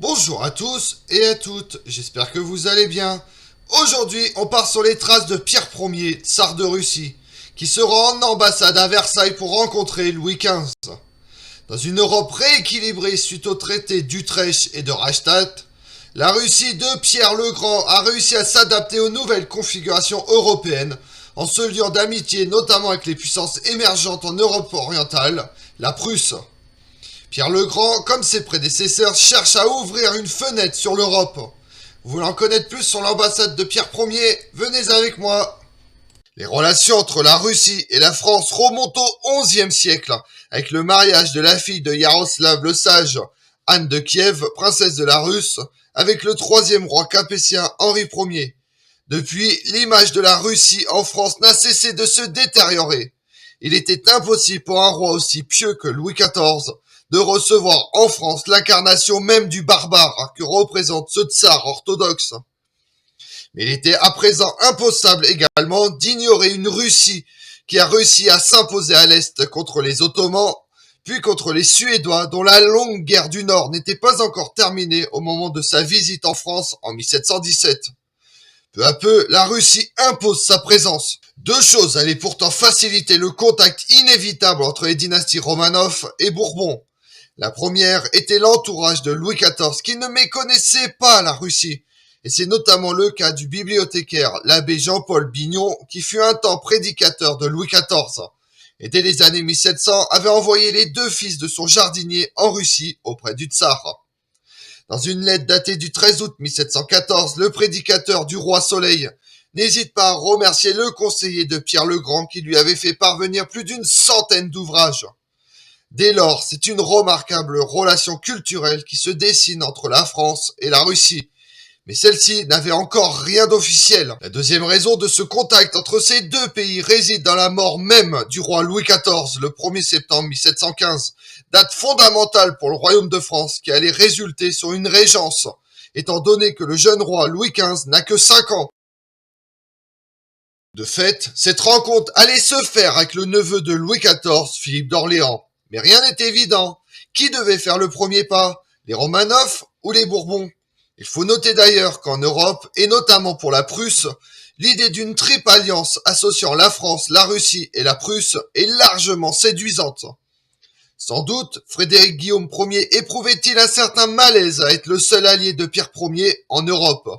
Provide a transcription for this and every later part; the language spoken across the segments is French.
Bonjour à tous et à toutes, j'espère que vous allez bien. Aujourd'hui, on part sur les traces de Pierre Ier, tsar de Russie, qui se rend en ambassade à Versailles pour rencontrer Louis XV. Dans une Europe rééquilibrée suite aux traités d'Utrecht et de Reichstadt, la Russie de Pierre le Grand a réussi à s'adapter aux nouvelles configurations européennes en se liant d'amitié notamment avec les puissances émergentes en Europe orientale, la Prusse. Pierre le Grand, comme ses prédécesseurs, cherche à ouvrir une fenêtre sur l'Europe. Vous voulez en connaître plus sur l'ambassade de Pierre Ier? Venez avec moi. Les relations entre la Russie et la France remontent au XIe siècle, avec le mariage de la fille de Yaroslav le Sage, Anne de Kiev, princesse de la Russe, avec le troisième roi capétien Henri Ier. Depuis, l'image de la Russie en France n'a cessé de se détériorer. Il était impossible pour un roi aussi pieux que Louis XIV de recevoir en France l'incarnation même du barbare que représente ce tsar orthodoxe. Mais il était à présent impossible également d'ignorer une Russie qui a réussi à s'imposer à l'Est contre les Ottomans, puis contre les Suédois dont la longue guerre du Nord n'était pas encore terminée au moment de sa visite en France en 1717. Peu à peu, la Russie impose sa présence. Deux choses allaient pourtant faciliter le contact inévitable entre les dynasties Romanov et Bourbon. La première était l'entourage de Louis XIV qui ne méconnaissait pas la Russie. Et c'est notamment le cas du bibliothécaire, l'abbé Jean-Paul Bignon, qui fut un temps prédicateur de Louis XIV. Et dès les années 1700, avait envoyé les deux fils de son jardinier en Russie auprès du tsar. Dans une lettre datée du 13 août 1714, le prédicateur du roi Soleil n'hésite pas à remercier le conseiller de Pierre le Grand qui lui avait fait parvenir plus d'une centaine d'ouvrages. Dès lors, c'est une remarquable relation culturelle qui se dessine entre la France et la Russie. Mais celle-ci n'avait encore rien d'officiel. La deuxième raison de ce contact entre ces deux pays réside dans la mort même du roi Louis XIV le 1er septembre 1715, date fondamentale pour le royaume de France qui allait résulter sur une régence, étant donné que le jeune roi Louis XV n'a que 5 ans. De fait, cette rencontre allait se faire avec le neveu de Louis XIV, Philippe d'Orléans. Mais rien n'est évident. Qui devait faire le premier pas? Les Romanov ou les Bourbons? Il faut noter d'ailleurs qu'en Europe, et notamment pour la Prusse, l'idée d'une triple alliance associant la France, la Russie et la Prusse est largement séduisante. Sans doute, Frédéric Guillaume Ier éprouvait-il un certain malaise à être le seul allié de Pierre Ier en Europe,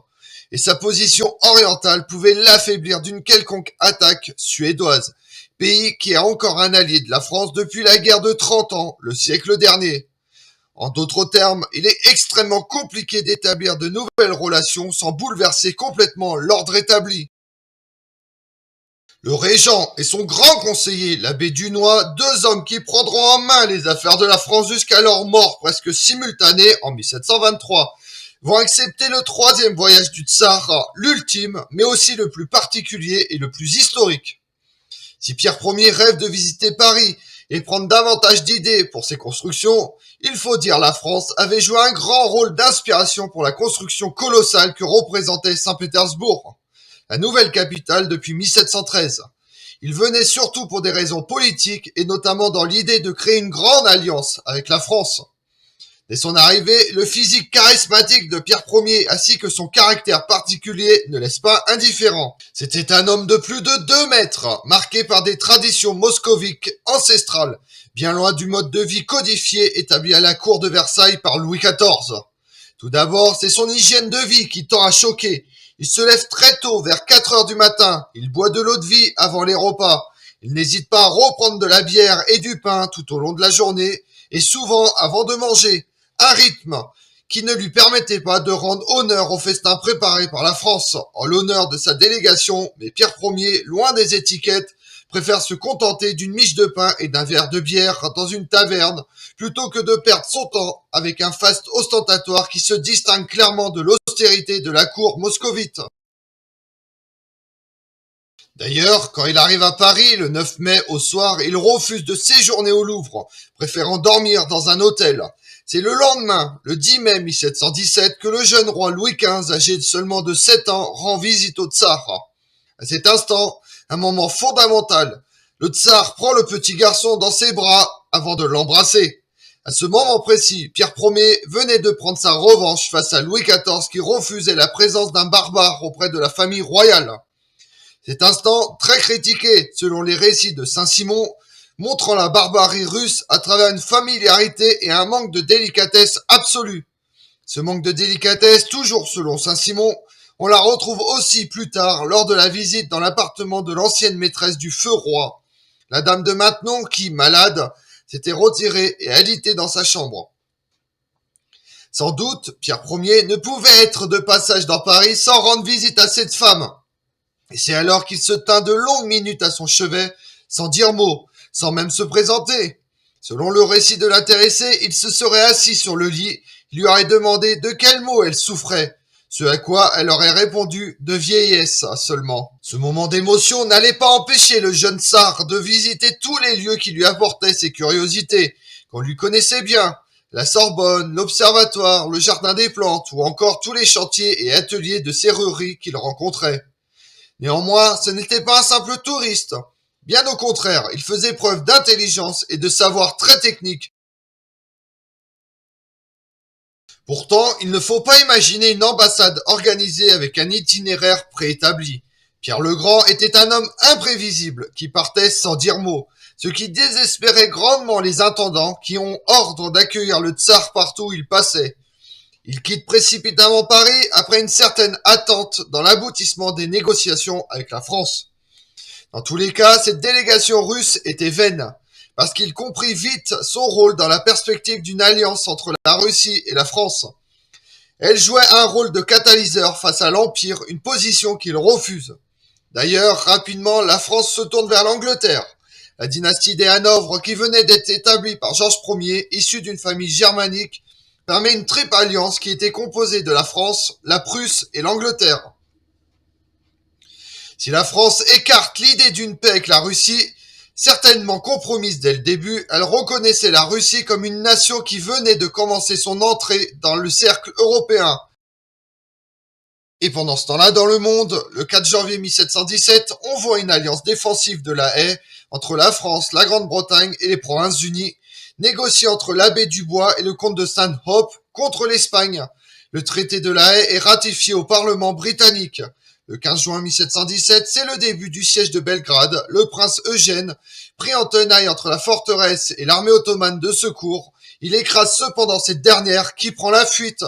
et sa position orientale pouvait l'affaiblir d'une quelconque attaque suédoise, pays qui est encore un allié de la France depuis la guerre de 30 ans, le siècle dernier. En d'autres termes, il est extrêmement compliqué d'établir de nouvelles relations sans bouleverser complètement l'ordre établi. Le régent et son grand conseiller, l'abbé Dunois, deux hommes qui prendront en main les affaires de la France jusqu'à leur mort presque simultanée en 1723, vont accepter le troisième voyage du tsar, l'ultime, mais aussi le plus particulier et le plus historique. Si Pierre Ier rêve de visiter Paris et prendre davantage d'idées pour ses constructions, il faut dire la France avait joué un grand rôle d'inspiration pour la construction colossale que représentait Saint-Pétersbourg, la nouvelle capitale depuis 1713. Il venait surtout pour des raisons politiques et notamment dans l'idée de créer une grande alliance avec la France. Dès son arrivée, le physique charismatique de Pierre Ier ainsi que son caractère particulier ne laissent pas indifférent. C'était un homme de plus de 2 mètres, marqué par des traditions moscoviques ancestrales, bien loin du mode de vie codifié établi à la cour de Versailles par Louis XIV. Tout d'abord, c'est son hygiène de vie qui tend à choquer. Il se lève très tôt, vers 4 heures du matin. Il boit de l'eau de vie avant les repas. Il n'hésite pas à reprendre de la bière et du pain tout au long de la journée, et souvent avant de manger. Un rythme qui ne lui permettait pas de rendre honneur au festin préparé par la France en l'honneur de sa délégation, mais Pierre Ier, loin des étiquettes, préfère se contenter d'une miche de pain et d'un verre de bière dans une taverne, plutôt que de perdre son temps avec un faste ostentatoire qui se distingue clairement de l'austérité de la cour moscovite. D'ailleurs, quand il arrive à Paris le 9 mai au soir, il refuse de séjourner au Louvre, préférant dormir dans un hôtel. C'est le lendemain, le 10 mai 1717, que le jeune roi Louis XV, âgé de seulement de 7 ans, rend visite au tsar. À cet instant, un moment fondamental. Le tsar prend le petit garçon dans ses bras avant de l'embrasser. À ce moment précis, Pierre Ier venait de prendre sa revanche face à Louis XIV qui refusait la présence d'un barbare auprès de la famille royale. Cet instant, très critiqué selon les récits de Saint-Simon, montrant la barbarie russe à travers une familiarité et un manque de délicatesse absolue. Ce manque de délicatesse, toujours selon Saint-Simon, on la retrouve aussi plus tard lors de la visite dans l'appartement de l'ancienne maîtresse du feu roi, la dame de Maintenon qui, malade, s'était retirée et alitée dans sa chambre. Sans doute, Pierre Ier ne pouvait être de passage dans Paris sans rendre visite à cette femme. Et c'est alors qu'il se tint de longues minutes à son chevet, sans dire mot, sans même se présenter. Selon le récit de l'intéressé, il se serait assis sur le lit, il lui aurait demandé de quel mot elle souffrait, ce à quoi elle aurait répondu de vieillesse seulement. Ce moment d'émotion n'allait pas empêcher le jeune tsar de visiter tous les lieux qui lui apportaient ses curiosités, qu'on lui connaissait bien, la Sorbonne, l'Observatoire, le Jardin des Plantes, ou encore tous les chantiers et ateliers de serrurerie qu'il rencontrait. Néanmoins, ce n'était pas un simple touriste. Bien au contraire, il faisait preuve d'intelligence et de savoir très technique. Pourtant, il ne faut pas imaginer une ambassade organisée avec un itinéraire préétabli. Pierre le Grand était un homme imprévisible qui partait sans dire mot, ce qui désespérait grandement les intendants qui ont ordre d'accueillir le tsar partout où il passait. Il quitte précipitamment Paris après une certaine attente dans l'aboutissement des négociations avec la France. Dans tous les cas, cette délégation russe était vaine, parce qu'il comprit vite son rôle dans la perspective d'une alliance entre la Russie et la France. Elle jouait un rôle de catalyseur face à l'Empire, une position qu'il refuse. D'ailleurs, rapidement, la France se tourne vers l'Angleterre. La dynastie des Hanovre, qui venait d'être établie par Georges Ier, issue d'une famille germanique, permet une triple alliance qui était composée de la France, la Prusse et l'Angleterre. Si la France écarte l'idée d'une paix avec la Russie, certainement compromise dès le début, elle reconnaissait la Russie comme une nation qui venait de commencer son entrée dans le cercle européen. Et pendant ce temps-là, dans le monde, le 4 janvier 1717, on voit une alliance défensive de la Haye entre la France, la Grande-Bretagne et les Provinces-Unies, négociée entre l'abbé Dubois et le comte de Stanhope contre l'Espagne. Le traité de la Haye est ratifié au Parlement britannique. Le 15 juin 1717, c'est le début du siège de Belgrade. Le prince Eugène, pris en tenaille entre la forteresse et l'armée ottomane de secours, il écrase cependant cette dernière qui prend la fuite.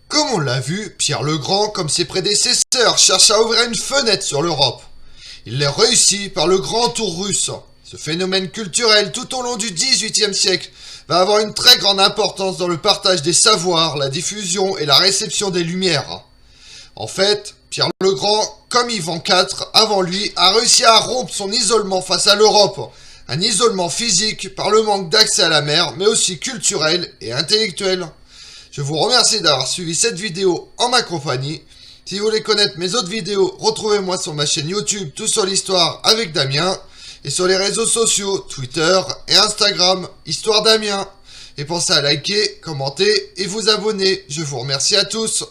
Comme on l'a vu, Pierre le Grand, comme ses prédécesseurs, cherche à ouvrir une fenêtre sur l'Europe. Il l'a réussi par le grand tour russe. Ce phénomène culturel tout au long du XVIIIe siècle va avoir une très grande importance dans le partage des savoirs, la diffusion et la réception des Lumières. En fait, Pierre le Grand, comme Ivan IV avant lui, a réussi à rompre son isolement face à l'Europe. Un isolement physique par le manque d'accès à la mer, mais aussi culturel et intellectuel. Je vous remercie d'avoir suivi cette vidéo en ma compagnie. Si vous voulez connaître mes autres vidéos, retrouvez-moi sur ma chaîne YouTube Tout sur l'Histoire avec Damien. Et sur les réseaux sociaux, Twitter et Instagram, Histoire Damien. Et pensez à liker, commenter et vous abonner. Je vous remercie à tous.